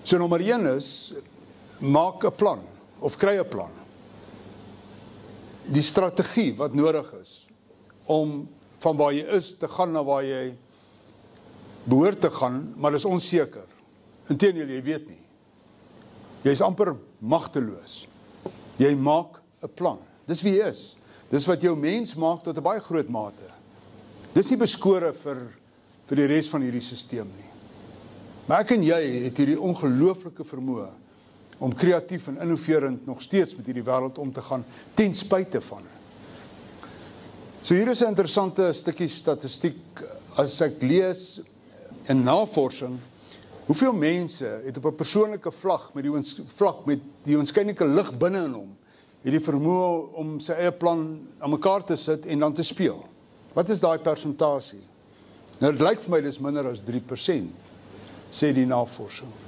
So nommer 1 is, maak 'n plan, of kry 'n plan. Die strategie wat nodig is, om van waar jy is te gaan na waar jy behoort te gaan, maar is onseker. Inteendeel, jy weet nie. Jy is amper magteloos. Jy maak 'n plan. Dis wie jy is. Dis wat jou mens maak tot 'n baie groot mate. Dis nie beskore vir die res van hierdie stelsel nie. Maar ek en jy het hierdie ongelooflike vermoë om kreatief en innoverend nog steeds met hierdie wêreld om te gaan, ten spyte van. So hier is 'n interessante stukkie statistiek. As ek lees in navorsing, hoeveel mense het op 'n persoonlike vlak met die oënskynlike lig binne in hom, het die vermoë om sy eie plan aan mekaar te sit en dan te speel. Wat is daai persentasie? Nou, dit lyk vir my dis minder as 3%, sê die navorsing.